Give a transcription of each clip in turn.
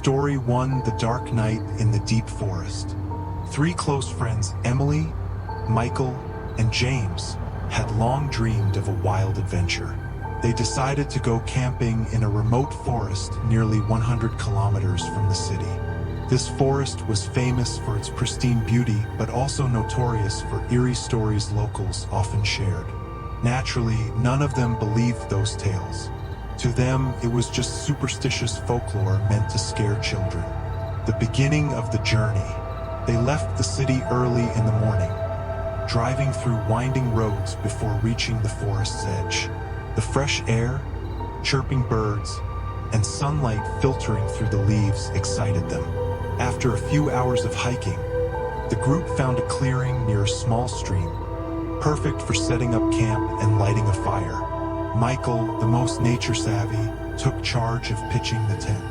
Story 1: The Dark Night in the Deep Forest. Three close friends, Emily, Michael, and James, had long dreamed of a wild adventure. They decided to go camping in a remote forest nearly 100 kilometers from the city. This forest was famous for its pristine beauty, but also notorious for eerie stories locals often shared. Naturally, none of them believed those tales. To them, it was just superstitious folklore meant to scare children. The beginning of the journey. They left the city early in the morning, driving through winding roads before reaching the forest's edge. The fresh air, chirping birds, and sunlight filtering through the leaves excited them. After a few hours of hiking, the group found a clearing near a small stream, perfect for setting up camp and lighting a fire. Michael, the most nature-savvy, took charge of pitching the tent.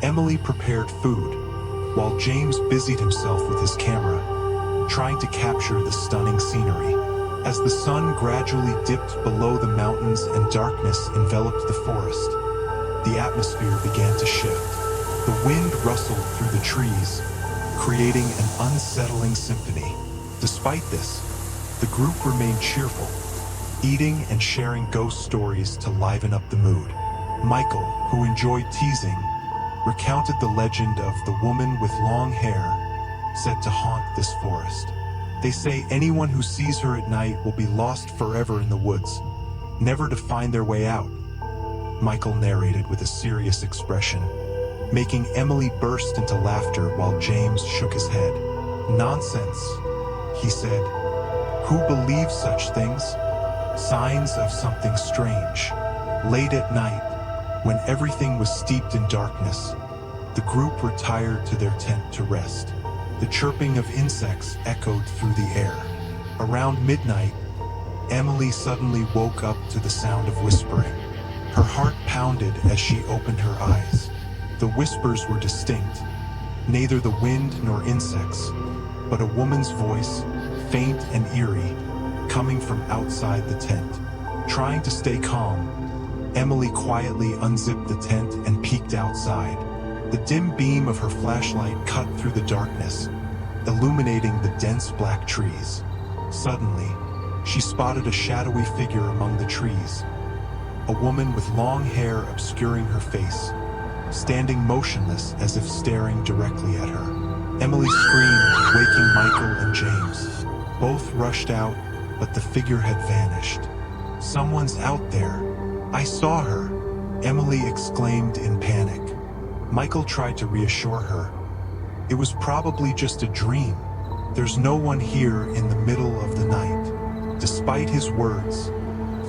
Emily prepared food, while James busied himself with his camera, trying to capture the stunning scenery. As the sun gradually dipped below the mountains and darkness enveloped the forest, the atmosphere began to shift. The wind rustled through the trees, creating an unsettling symphony. Despite this, the group remained cheerful, eating and sharing ghost stories to liven up the mood. Michael, who enjoyed teasing, recounted the legend of the woman with long hair said to haunt this forest. They say anyone who sees her at night will be lost forever in the woods, never to find their way out. Michael narrated with a serious expression, making Emily burst into laughter while James shook his head. "Nonsense," he said. "Who believes such things? Signs of something strange." Late at night, when everything was steeped in darkness, the group retired to their tent to rest. The chirping of insects echoed through the air. Around midnight, Emily suddenly woke up to the sound of whispering. Her heart pounded as she opened her eyes. The whispers were distinct, neither the wind nor insects, but a woman's voice, faint and eerie, coming from outside the tent. Trying to stay calm, Emily quietly unzipped the tent and peeked outside. The dim beam of her flashlight cut through the darkness, illuminating the dense black trees. Suddenly, she spotted a shadowy figure among the trees, a woman with long hair obscuring her face, standing motionless as if staring directly at her. Emily screamed, waking Michael and James. Both rushed out, but the figure had vanished. "Someone's out there. I saw her," Emily exclaimed in panic. Michael tried to reassure her. "It was probably just a dream. There's no one here in the middle of the night." Despite his words,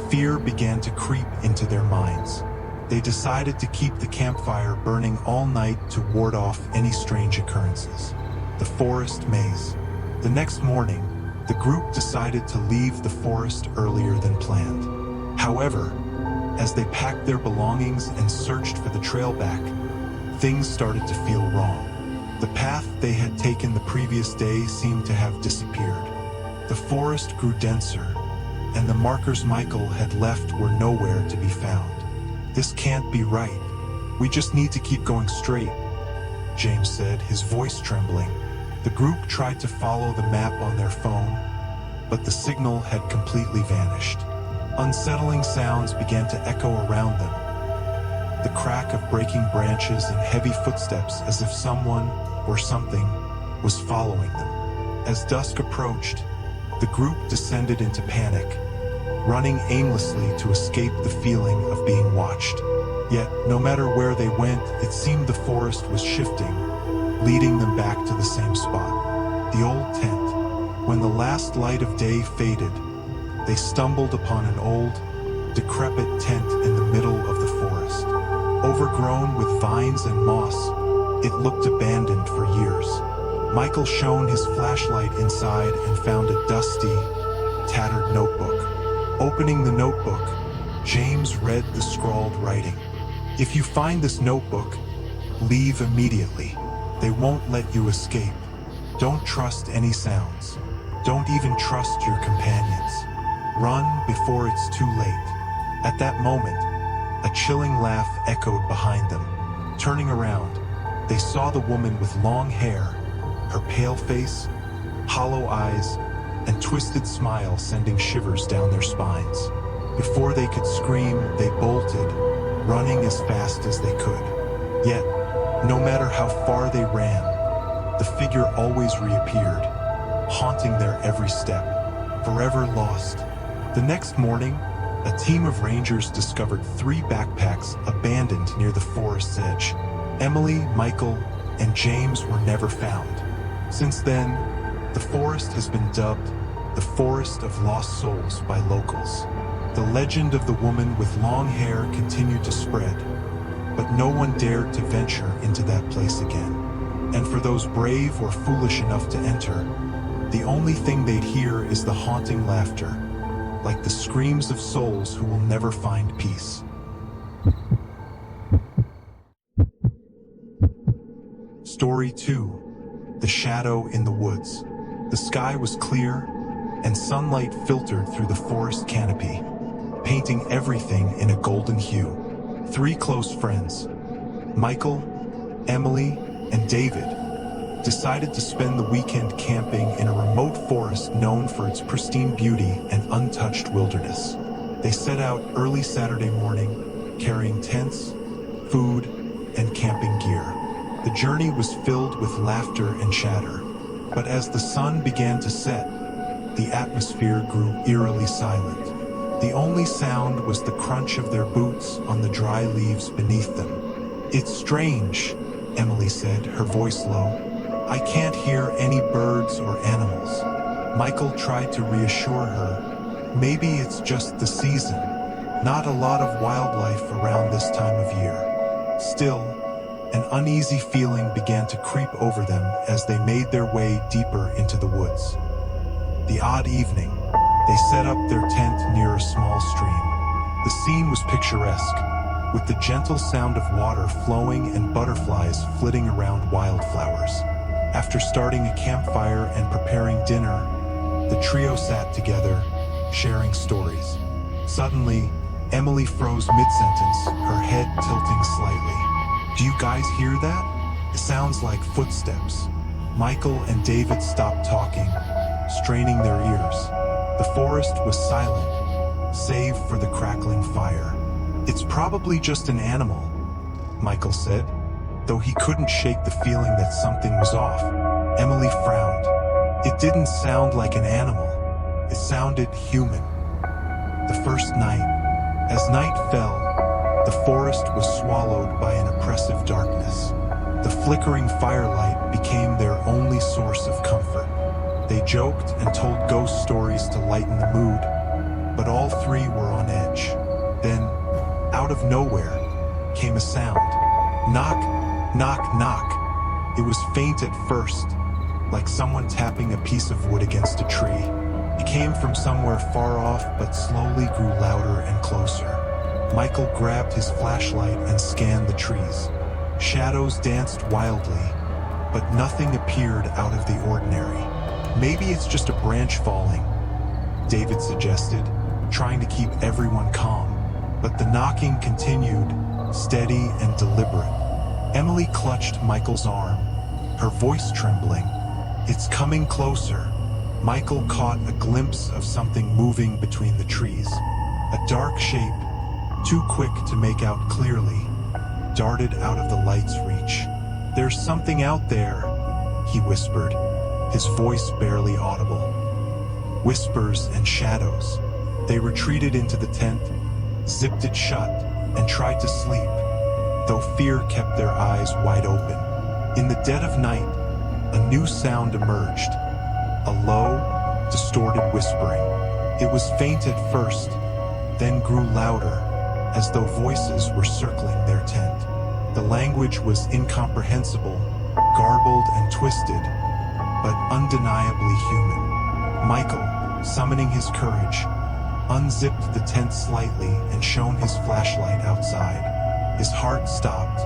fear began to creep into their minds. They decided to keep the campfire burning all night to ward off any strange occurrences. The forest maze. The next morning, the group decided to leave the forest earlier than planned. However, as they packed their belongings and searched for the trail back, things started to feel wrong. The path they had taken the previous day seemed to have disappeared. The forest grew denser, and the markers Michael had left were nowhere to be found. "This can't be right. We just need to keep going straight," James said, his voice trembling. The group tried to follow the map on their phone, but the signal had completely vanished. Unsettling sounds began to echo around them. The crack of breaking branches and heavy footsteps as if someone or something was following them. As dusk approached, the group descended into panic, running aimlessly to escape the feeling of being watched. Yet, no matter where they went, it seemed the forest was shifting, leading them back to the same spot, the old tent. When the last light of day faded, they stumbled upon an old, decrepit tent in the middle of the forest. Overgrown with vines and moss, it looked abandoned for years. Michael shone his flashlight inside and found a dusty, tattered notebook. Opening the notebook, James read the scrawled writing. "If you find this notebook, leave immediately. They won't let you escape. Don't trust any sounds. Don't even trust your companions. Run before it's too late." At that moment, a chilling laugh echoed behind them. Turning around, They saw the woman with long hair, her pale face, hollow eyes, and twisted smile sending shivers down their spines. Before they could scream, they bolted, running as fast as they could. Yet, no matter how far they ran, the figure always reappeared, haunting their every step, forever lost. The next morning, a team of rangers discovered 3 backpacks abandoned near the forest's edge. Emily, Michael, and James were never found. Since then, the forest has been dubbed the Forest of Lost Souls by locals. The legend of the woman with long hair continued to spread, but no one dared to venture into that place again. And for those brave or foolish enough to enter, the only thing they'd hear is the haunting laughter, like the screams of souls who will never find peace. Story 2. The Shadow in the Woods. The sky was clear, and sunlight filtered through the forest canopy, painting everything in a golden hue. 3 close friends, Michael, Emily, and David, decided to spend the weekend camping in a remote forest known for its pristine beauty and untouched wilderness. They set out early Saturday morning, carrying tents, food, and camping gear. The journey was filled with laughter and chatter, but as the sun began to set, the atmosphere grew eerily silent. The only sound was the crunch of their boots on the dry leaves beneath them. "It's strange," Emily said, her voice low. "I can't hear any birds or animals." Michael tried to reassure her. "Maybe it's just the season. Not a lot of wildlife around this time of year." Still, an uneasy feeling began to creep over them as they made their way deeper into the woods. The odd evening, they set up their tent near a small stream. The scene was picturesque, with the gentle sound of water flowing and butterflies flitting around wildflowers. After starting a campfire and preparing dinner, the trio sat together, sharing stories. Suddenly, Emily froze mid-sentence, her head tilting slightly. "Do you guys hear that? It sounds like footsteps." Michael and David stopped talking, straining their ears. The forest was silent, save for the crackling fire. "It's probably just an animal," Michael said, though he couldn't shake the feeling that something was off. Emily frowned. It didn't sound like an animal. It sounded human. The first night, as night fell, the forest was swallowed by an oppressive darkness. The flickering firelight became their only source of comfort. They joked and told ghost stories to lighten the mood, but all 3 were on edge. Then, out of nowhere, came a sound. Knock, knock, knock. It was faint at first, like someone tapping a piece of wood against a tree. It came from somewhere far off, but slowly grew louder and closer. Michael grabbed his flashlight and scanned the trees. Shadows danced wildly, but nothing appeared out of the ordinary. "Maybe it's just a branch falling," David suggested, trying to keep everyone calm. But the knocking continued, steady and deliberate. Emily clutched Michael's arm, her voice trembling. "It's coming closer." Michael caught a glimpse of something moving between the trees. A dark shape, too quick to make out clearly, darted out of the light's reach. "There's something out there," he whispered, his voice barely audible. Whispers and shadows. They retreated into the tent, zipped it shut, and tried to sleep, though fear kept their eyes wide open. In the dead of night, a new sound emerged, a low, distorted whispering. It was faint at first, then grew louder, as though voices were circling their tent. The language was incomprehensible, garbled and twisted, but undeniably human. Michael, summoning his courage, unzipped the tent slightly and shone his flashlight outside. His heart stopped.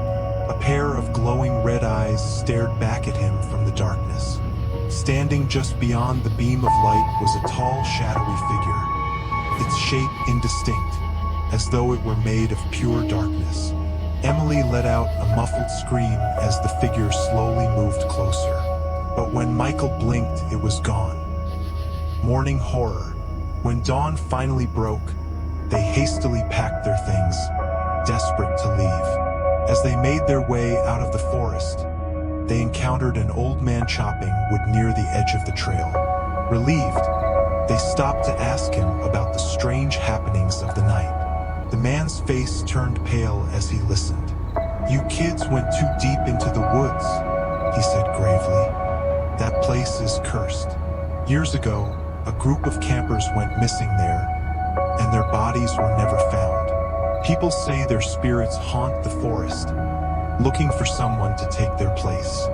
A pair of glowing red eyes stared back at him from the darkness. Standing just beyond the beam of light was a tall, shadowy figure, its shape indistinct, as though it were made of pure darkness. Emily let out a muffled scream as the figure slowly moved closer. But when Michael blinked, it was gone. Morning horror. When dawn finally broke, they hastily packed their things, desperate to leave. As they made their way out of the forest, they encountered an old man chopping wood near the edge of the trail. Relieved, they stopped to ask him about the strange happenings of the night. The man's face turned pale as he listened. "You kids went too deep into the woods," he said gravely. "That place is cursed. Years ago, a group of campers went missing there, and their bodies were never found. People say their spirits haunt the forest, looking for someone to take their place."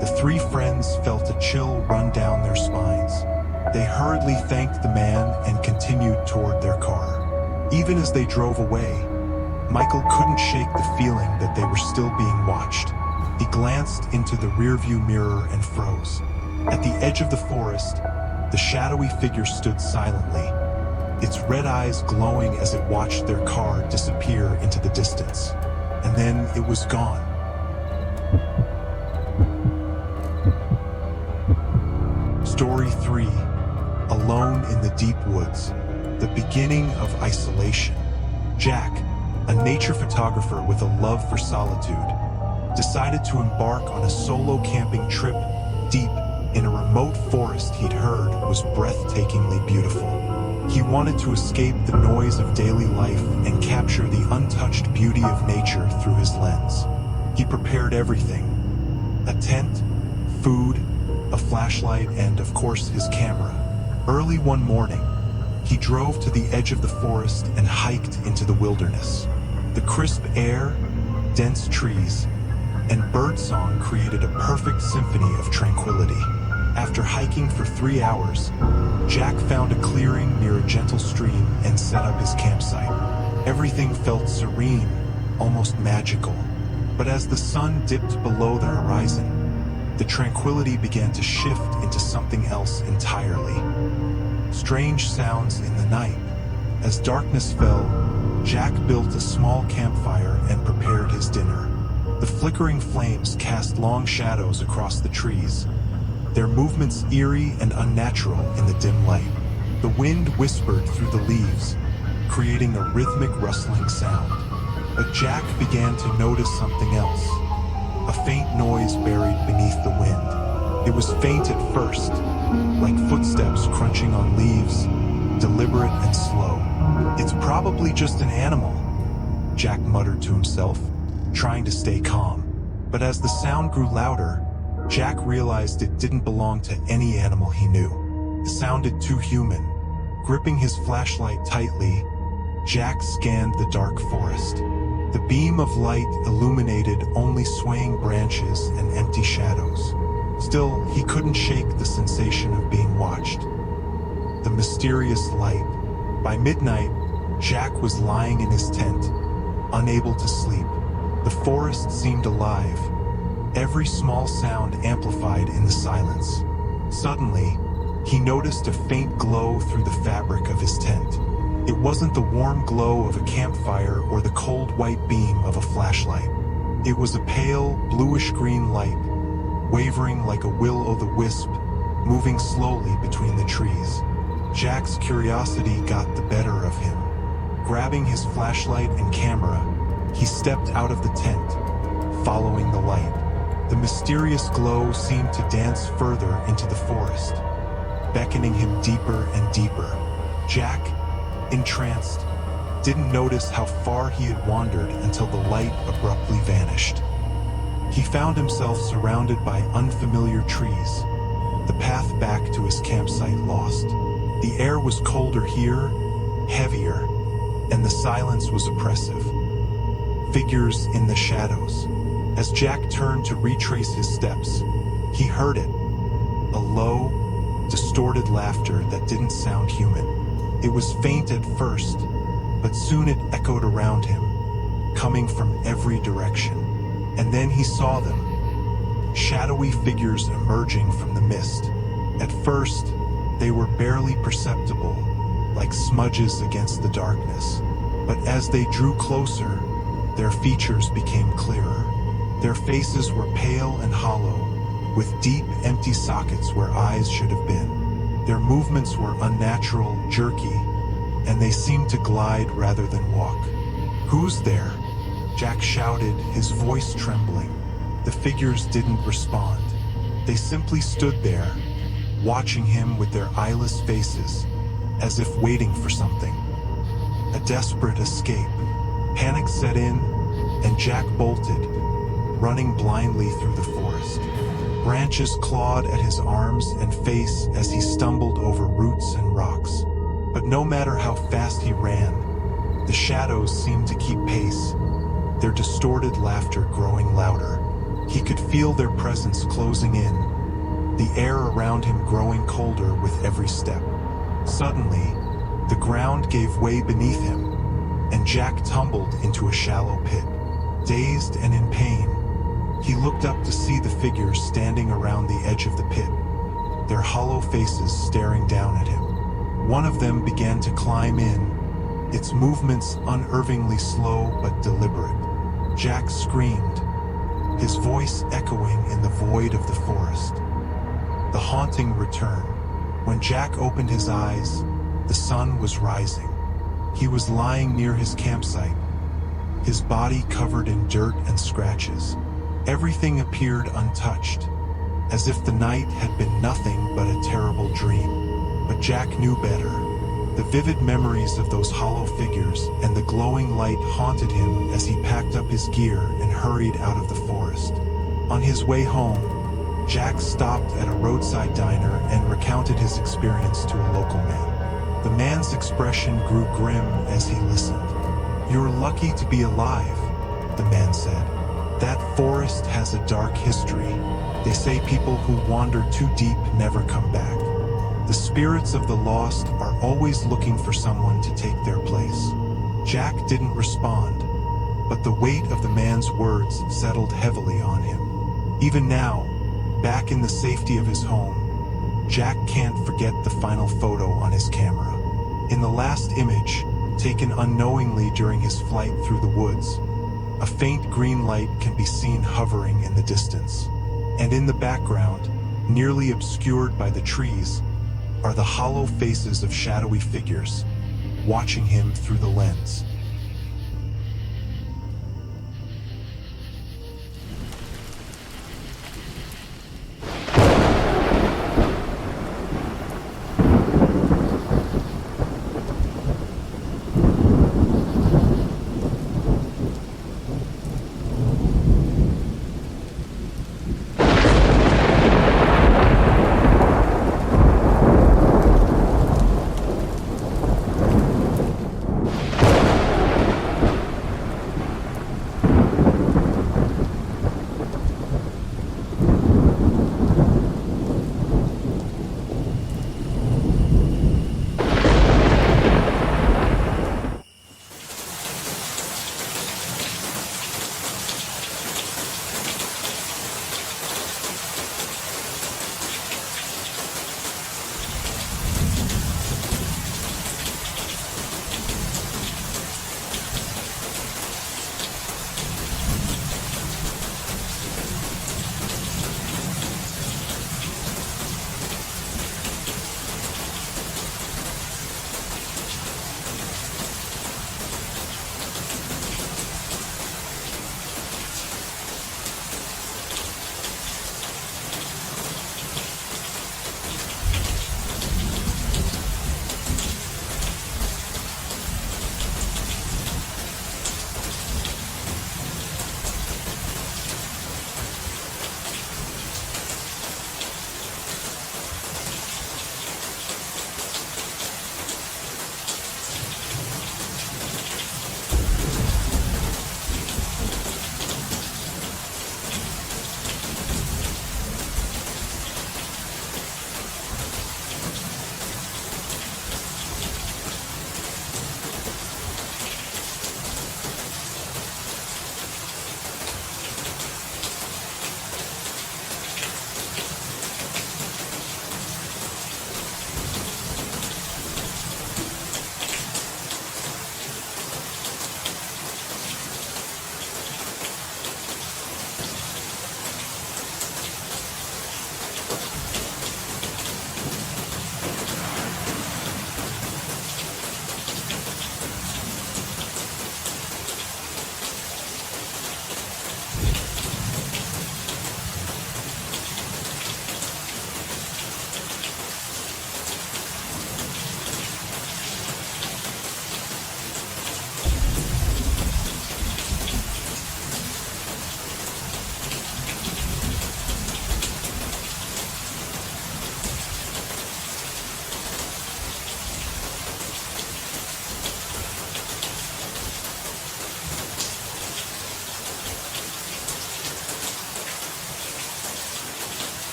The three friends felt a chill run down their spines. They hurriedly thanked the man and continued toward their car. Even as they drove away, Michael couldn't shake the feeling that they were still being watched. He glanced into the rearview mirror and froze. At the edge of the forest, the shadowy figure stood silently, its red eyes glowing as it watched their car disappear into the distance. And then it was gone. Story 3. Alone in the Deep Woods. The beginning of isolation. Jack, a nature photographer with a love for solitude, decided to embark on a solo camping trip deep in a remote forest he'd heard was breathtakingly beautiful. He wanted to escape the noise of daily life and capture the untouched beauty of nature through his lens. He prepared everything: a tent, food, a flashlight, and of course his camera. Early one morning, he drove to the edge of the forest and hiked into the wilderness. The crisp air, dense trees, and birdsong created a perfect symphony of tranquility. After hiking for 3 hours, Jack found a clearing near a gentle stream and set up his campsite. Everything felt serene, almost magical. But as the sun dipped below the horizon, the tranquility began to shift into something else entirely. Strange sounds in the night. As darkness fell, Jack built a small campfire and prepared his dinner. The flickering flames cast long shadows across the trees, their movements eerie and unnatural in the dim light. The wind whispered through the leaves, creating a rhythmic rustling sound. But Jack began to notice something else. A faint noise buried beneath the wind. It was faint at first, like footsteps crunching on leaves, deliberate and slow. "It's probably just an animal," Jack muttered to himself, trying to stay calm. But as the sound grew louder, Jack realized it didn't belong to any animal he knew. It sounded too human. Gripping his flashlight tightly, Jack scanned the dark forest. The beam of light illuminated only swaying branches and empty shadows. Still, he couldn't shake the sensation of being watched. The mysterious light. By midnight, Jack was lying in his tent, unable to sleep. The forest seemed alive, every small sound amplified in the silence. Suddenly, he noticed a faint glow through the fabric of his tent. It wasn't the warm glow of a campfire or the cold white beam of a flashlight. It was a pale, bluish-green light, wavering like a will-o'-the-wisp, moving slowly between the trees. Jack's curiosity got the better of him. Grabbing his flashlight and camera, he stepped out of the tent, following the light. The mysterious glow seemed to dance further into the forest, beckoning him deeper and deeper. Jack, entranced, didn't notice how far he had wandered until the light abruptly vanished. He found himself surrounded by unfamiliar trees, the path back to his campsite lost. The air was colder here, heavier, and the silence was oppressive. Figures in the shadows. As Jack turned to retrace his steps, he heard it. A low, distorted laughter that didn't sound human. It was faint at first, but soon it echoed around him, coming from every direction. And then he saw them, shadowy figures emerging from the mist. At first, they were barely perceptible, like smudges against the darkness. But as they drew closer, their features became clearer. Their faces were pale and hollow, with deep, empty sockets where eyes should have been. Their movements were unnatural, jerky, and they seemed to glide rather than walk. "Who's there?" Jack shouted, his voice trembling. The figures didn't respond. They simply stood there, watching him with their eyeless faces, as if waiting for something. A desperate escape. Panic set in, and Jack bolted, running blindly through the forest. Branches clawed at his arms and face as he stumbled over roots and rocks. But no matter how fast he ran, the shadows seemed to keep pace, their distorted laughter growing louder. He could feel their presence closing in, the air around him growing colder with every step. Suddenly, the ground gave way beneath him, and Jack tumbled into a shallow pit. Dazed and in pain, he looked up to see the figures standing around the edge of the pit, their hollow faces staring down at him. One of them began to climb in, its movements unervingly slow but deliberate. Jack screamed, his voice echoing in the void of the forest. The haunting returned. When Jack opened his eyes, the sun was rising. He was lying near his campsite, his body covered in dirt and scratches. Everything appeared untouched, as if the night had been nothing but a terrible dream. But Jack knew better. The vivid memories of those hollow figures and the glowing light haunted him as he packed up his gear and hurried out of the forest. On his way home, Jack stopped at a roadside diner and recounted his experience to a local man. The man's expression grew grim as he listened. "You're lucky to be alive," the man said. "That forest has a dark history. They say people who wander too deep never come back. The spirits of the lost are always looking for someone to take their place." Jack didn't respond, but the weight of the man's words settled heavily on him. Even now, back in the safety of his home, Jack can't forget the final photo on his camera. In the last image, taken unknowingly during his flight through the woods, a faint green light can be seen hovering in the distance. And in the background, nearly obscured by the trees, are the hollow faces of shadowy figures, watching him through the lens.